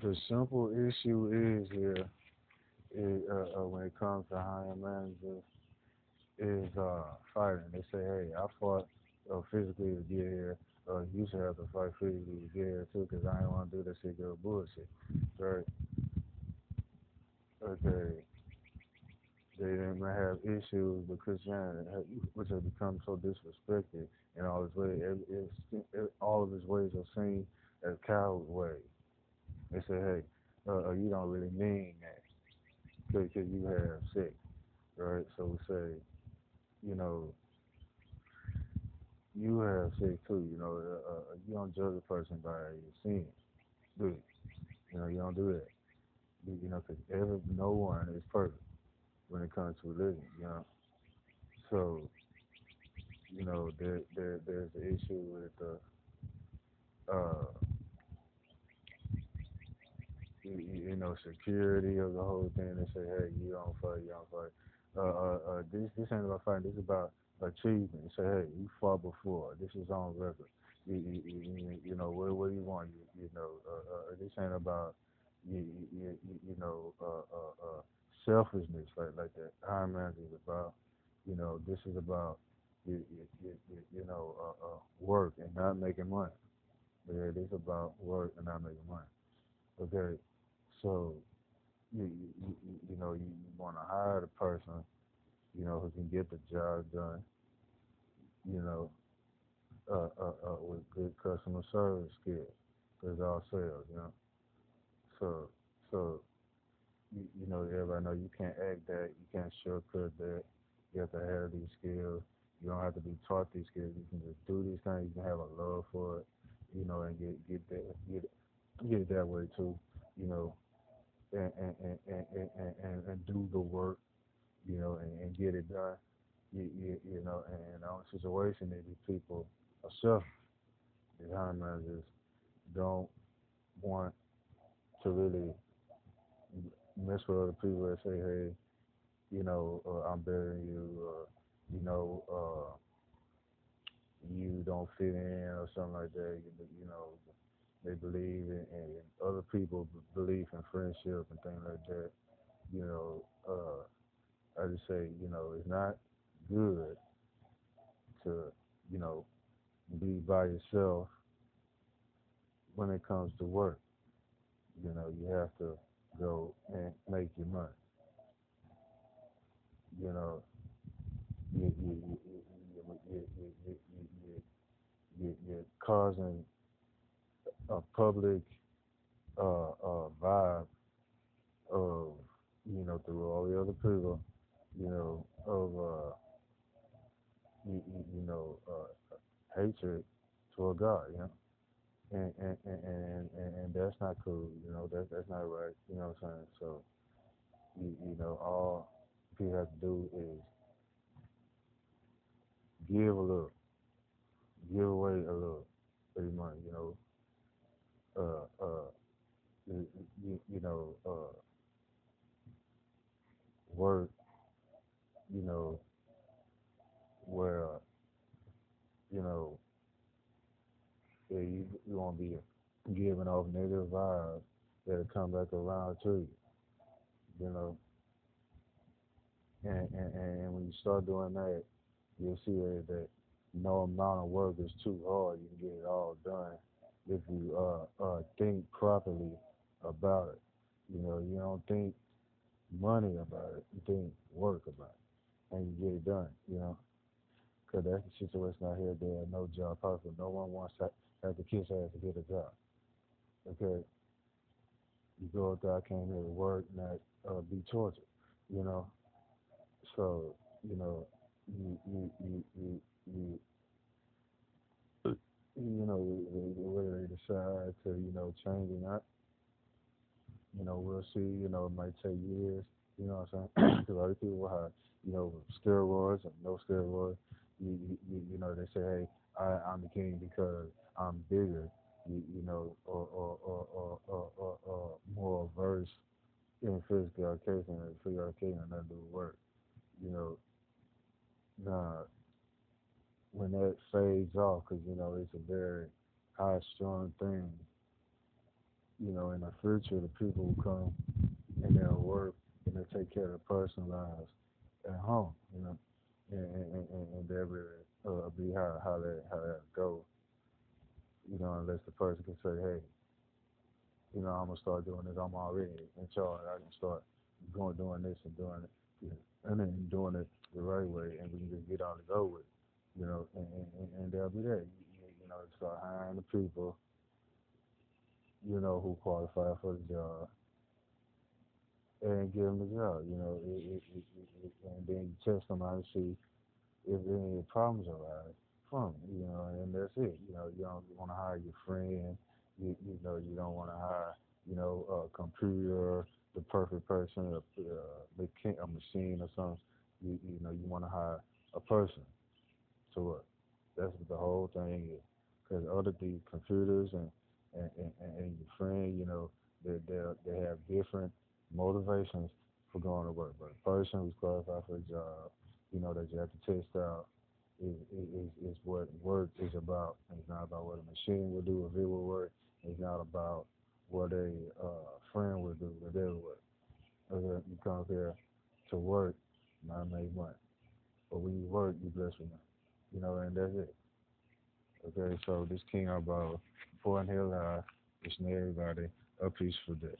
The simple issue is here is when it comes to hiring managers is fighting. They say, hey, I fought physically to get here. You should have to fight physically to get here too, because I ain't want to do this shit girl bullshit. Right? Okay. They didn't have issues with Christianity, which has become so disrespected in all his ways. All of his ways are seen as coward ways. They say, hey, you don't really mean that because you have sex, right? So we say, you know, you have sex too. You don't judge a person by your sins, do you? You don't do that. Because no one is perfect when it comes to religion. So there's the issue with uh, security of the whole thing. They say, hey, you don't fight. This ain't about fighting. This is about achievement. You say, hey, you fought before. This is on record. What do you want? This ain't about selfishness like that. High manager is about. This is about work and not making money. Yeah, this is about work and not making money. Okay, so you want to hire the person, who can get the job done, you know, with good customer service skills. Because all sales, So, so everybody know you can't act that, you can't shortcut that. You have to have these skills. You don't have to be taught these skills. You can just do these things. You can have a love for it, and get it that way too, you know, and do the work, and get it done. And the only situation is these people are selfish. These hiring managers don't want to really mess with other people that say, hey, I'm better than you, or, you know, uh, you don't fit in, or something like that. They believe in other people belief in friendship and things like that. You know, I just say, it's not good to, you know, be by yourself when it comes to work. You have to go and make your money. You know, you're causing a public vibe of, through all the other people, of, hatred toward God, and that's not cool, that's not right, what I'm saying? So, all people have to do is give a little, give away a little, pretty much, you, work, you know, where, you know, yeah, you won't be giving off negative vibes that'll come back around to you, you know, and when you start doing that, you'll see that no amount of work is too hard. You can get it all done if you think properly about it. You don't think money about it. You think work about it, and you get it done. Because that's the situation out here. There are no job possible. No one wants to have to kiss ass to get a job. Okay, you go out there. I came here to work, not be tortured. You know, so you know, you whether they decide to, change or not, we'll see. It might take years. You know what I'm saying? Because other people will have, steroids and no steroids. They say, hey, I'm the king because I'm bigger, or more versed in physical education, and physical education has nothing to do with work. You know, nah, when that fades off, because, it's a very high strung thing, in the future, the people who come and they'll work and they take care of their personal lives at home, and they'll really be how that go, unless the person can say, hey, I'm gonna start doing this. I'm already in charge. I can start going doing this and doing it, and then doing it the right way, and we can just get on the go with, and they'll be there. Start hiring the people, who qualify for the job, and give them the job. And then you test them out and see if any problems arise from it, and that's it. You don't want to hire your friend. You don't want to hire, a computer, the perfect person, a machine or something. You want to hire a person to work. That's what the whole thing is. Because other the computers and your friend, they have different motivations for going to work. But a person who's qualified for a job, that you have to test out is what work is about. It's not about what a machine will do if it will work. It's not about what a friend will do if it will work. Okay, you come here to work, not make money. But when you work, you bless with money. And that's it. Okay, so this King about Fort Hill High, wishing everybody a peaceful day.